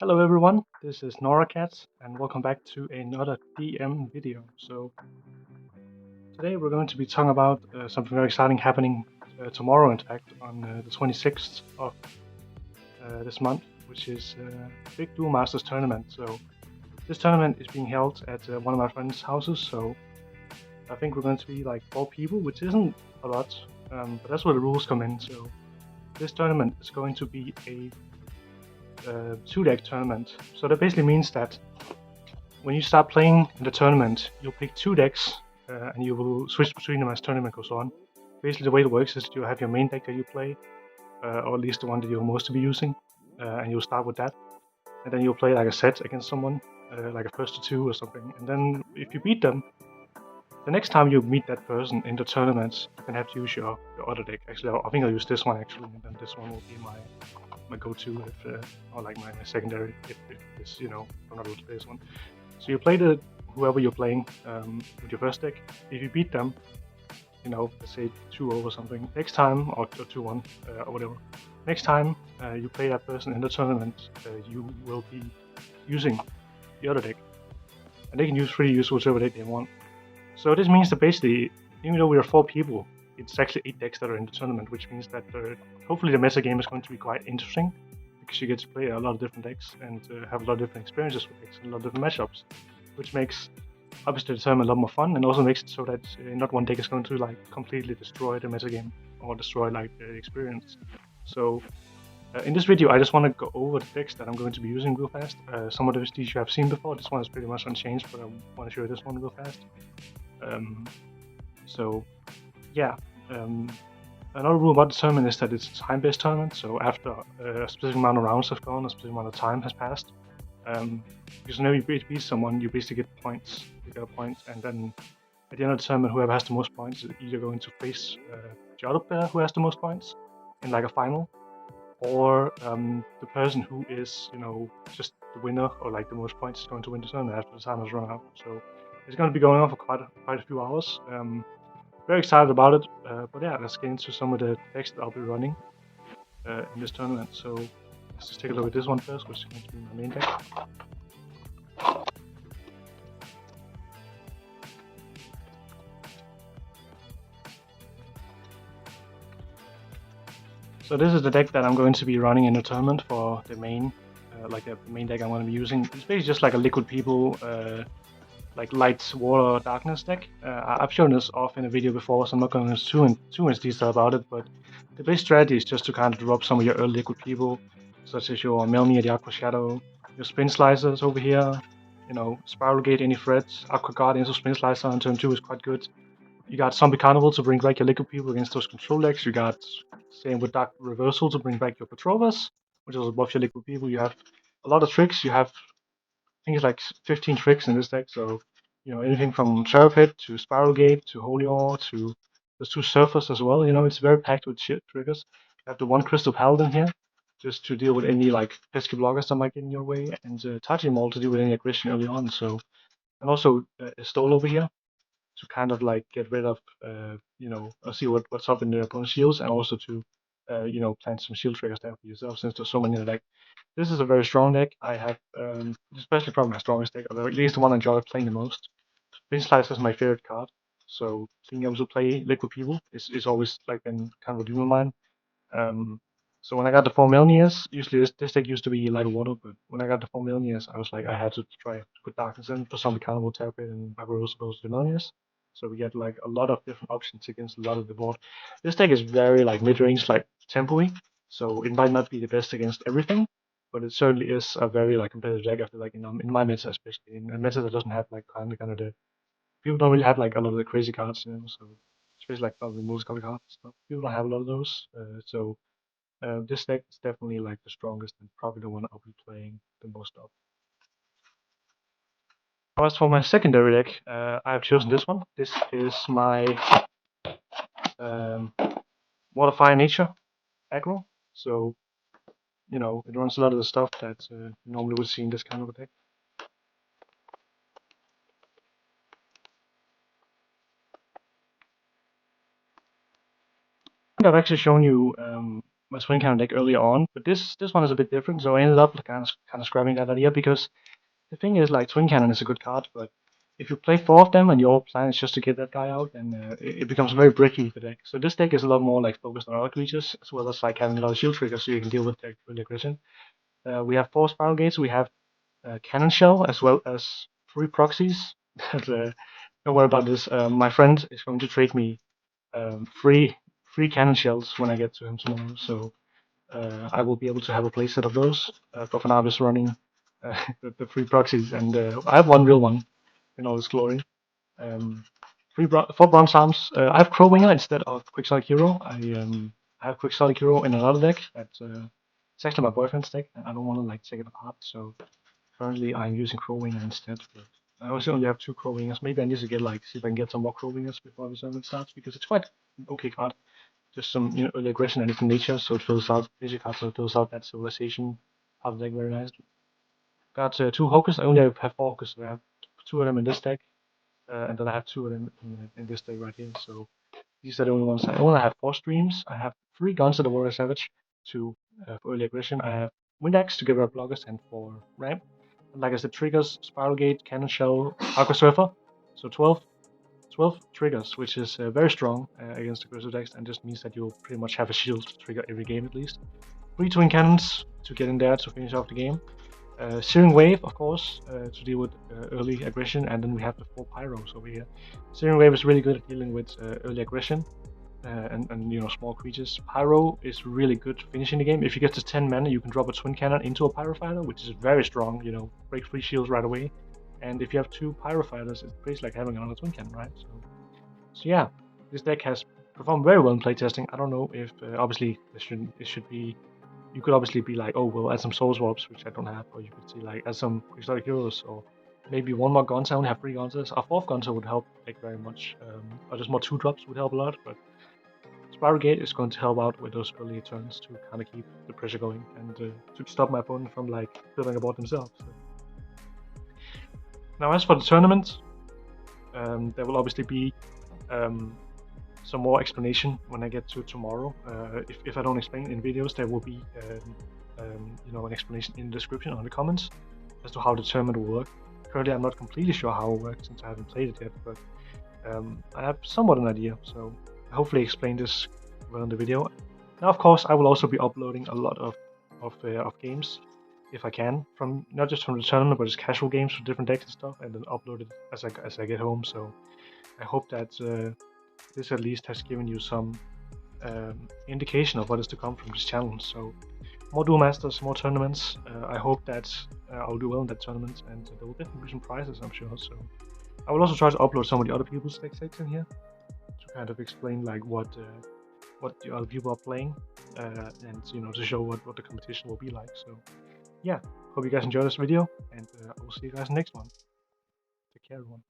Hello everyone, this is NoraCat and welcome back to another DM video. So today we're going to be talking about something very exciting happening tomorrow, in fact, on the 26th of this month, which is big Duel Masters tournament. So this tournament is being held at one of my friends' houses, so I think we're going to be like 4 people, which isn't a lot, but that's where the rules come in. So this tournament is going to be a 2-deck tournament. So that basically means that when you start playing in the tournament, you'll pick 2 decks and you will switch between them as tournament goes on. Basically, the way it works is you have your main deck that you play, or at least the one that you're most to be using, and you'll start with that. And then you'll play like a set against someone, like a first to two or something. And then if you beat them, the next time you meet that person in the tournament, you can have to use your other deck. Actually, I think I'll use this one actually, and then this one will be my go-to if, or like my secondary if it's I'm not able to play this one. So you play whoever you're playing with your first deck. If you beat them, let's say 2-0 or something. Next time, or 2-1 or whatever. Next time you play that person in the tournament, you will be using the other deck, and they can use whichever deck they want. So this means that basically, even though we are 4 people, it's actually 8 decks that are in the tournament, which means that hopefully the meta game is going to be quite interesting because you get to play a lot of different decks and have a lot of different experiences with decks and a lot of different matchups, which makes obviously the tournament a lot more fun and also makes it so that not one deck is going to like completely destroy the meta game or destroy like the experience. So in this video, I just want to go over the decks that I'm going to be using real fast. Some of these you have seen before. This one is pretty much unchanged, but I want to show you this one real fast. So yeah, another rule about the tournament is that it's a time-based tournament. So after a specific amount of rounds have gone, a specific amount of time has passed, because whenever you beat someone, you basically get points. You get points, and then at the end of the tournament, whoever has the most points is either going to face the other player who has the most points in like a final, or the person who is just the winner or like the most points is going to win the tournament after the time has run out. So it's going to be going on for quite a few hours. Very excited about it, but yeah, let's get into some of the decks that I'll be running in this tournament. So let's just take a look at this one first, which is going to be my main deck. So this is the deck that I'm going to be running in the tournament for the main, the main deck I'm going to be using. It's basically just like a Liquid People, like light, water, darkness deck. I've shown this off in a video before, so I'm not going to go into too much detail about it, but the base strategy is just to kind of drop some of your early Liquid People, such as your Melmir, the Aqua Shadow, your Spin Slicers over here, Spiral Gate, any threats, Aqua Guard into Spin Slicer on turn 2 is quite good. You got Zombie Carnival to bring back your Liquid People against those control decks. You got same with Dark Reversal to bring back your Petrovas, which is above your Liquid People. You have a lot of tricks. You have, I think it's like 15 tricks in this deck. So, anything from Sheriff Hit to Spiral Gate to Holy Ore to there's 2 Surfers as well. It's very packed with shit triggers. You have the 1 Crystal Paladin here, just to deal with any like pesky blockers that might get in your way, and Tachi Maul to deal with any aggression early on. So, and also a Stole over here to kind of like get rid of, see what's up in their opponent's shields, and also to, plant some shield triggers there for yourself since there's so many in the deck. This is a very strong deck. I have, especially probably my strongest deck, or at least the one I enjoy playing the most. Spin Slicer is my favorite card, so being able to play Liquid People is always like been kind of a dream of mine. Um, so when I got the 4 Milnias, usually this deck used to be like water, but when I got the 4 Milnias, I was like, I had to try to put darkness in for some Carnival Terrapin and Barbaros opposed to Milnias. So we get like a lot of different options against a lot of the board. This deck is very like mid-range, like tempo-y, so it might not be the best against everything, but it certainly is a very like competitive deck. I feel like in my meta, especially in a meta that doesn't have like kind of the people don't really have like a lot of the crazy cards, so especially like the multi-color cards and stuff. People don't have a lot of those, so this deck is definitely like the strongest and probably the one I'll be playing the most of. As for my secondary deck, I have chosen this one. This is my um, Water Fire Nature aggro. So, it runs a lot of the stuff that you normally would see in this kind of a deck. I think I've actually shown you my swing cannon deck earlier on, but this one is a bit different. So I ended up like, kind of scrapping that idea because the thing is like Twin Cannon is a good card, but if you play four of them and your plan is just to get that guy out, then it becomes very bricky the deck. So this deck is a lot more like focused on other creatures as well as like having a lot of shield triggers so you can deal with their really aggression. We have four spiral gates. We have cannon shell as well as three proxies. But, don't worry about this. My friend is going to trade me free cannon shells when I get to him tomorrow. So I will be able to have a playset of those. But for now, I'm just running the free proxies, and I have one real one in all its glory. Um, four bronze arms. I have Crowwinger instead of Quixotic Hero. I have Quixotic Hero in another deck. It's actually my boyfriend's deck, and I don't want to like take it apart. So currently, I'm using Crowwinger instead. But I also only have two Crowwingers. Maybe I need to get like see if I can get some more Crowwingers before the tournament starts because it's quite an okay card. Just some early aggression and it's in nature, so it fills out basic cards, so it fills out that civilization part of the deck very nice. Got two Hokers. I only have four Hokers, so I have two of them in this deck, and then I have two of them in this deck right here. So these are the only ones. I only have four streams. I have three Guns of the Warrior Savage, two for early aggression. I have Wind Axe to give up blockers and for ramp. And like I said, triggers, Spiral Gate, Cannon Shell, Aqua Surfer. So 12 triggers, which is very strong against aggressive decks, and just means that you'll pretty much have a shield trigger every game at least. 3 Twin Cannons to get in there to finish off the game. Searing Wave, of course, to deal with early aggression, and then we have the 4 Pyros over here. Searing Wave is really good at dealing with early aggression and small creatures. Pyro is really good finishing the game. If you get to 10 mana, you can drop a Twin Cannon into a Pyro Fighter, which is very strong. Break 3 shields right away. And if you have 2 Pyro Fighters, it's basically like having another Twin Cannon, right? So yeah, this deck has performed very well in playtesting. I don't know if obviously it should be. You could obviously be like, oh, we'll add some soul swaps, which I don't have, or you could see like add some exotic heroes, or maybe one more Gonza. I only have 3 Gonzas. A 4th Gonza would help like very much, or just more 2-drops would help a lot. But Spiral Gate is going to help out with those early turns to kind of keep the pressure going and to stop my opponent from like building a board themselves. So. Now, as for the tournament, there will obviously be some more explanation when I get to tomorrow. If I don't explain in videos, there will be an explanation in the description or in the comments as to how the tournament will work. Currently, I'm not completely sure how it will work since I haven't played it yet, but I have somewhat an idea. So I hopefully explain this well in the video. Now, of course, I will also be uploading a lot of games if I can, from not just from the tournament, but just casual games for different decks and stuff, and then upload it as I get home. So I hope that this at least has given you some indication of what is to come from this channel. So more Duel Masters, more tournaments. I hope that I'll do well in that tournament, and there will definitely be some prizes, I'm sure. So I will also try to upload some of the other people's deck sets in here to kind of explain like what the other people are playing, and to show what the competition will be like. So yeah, hope you guys enjoyed this video, and I will see you guys in the next one. Take care, everyone.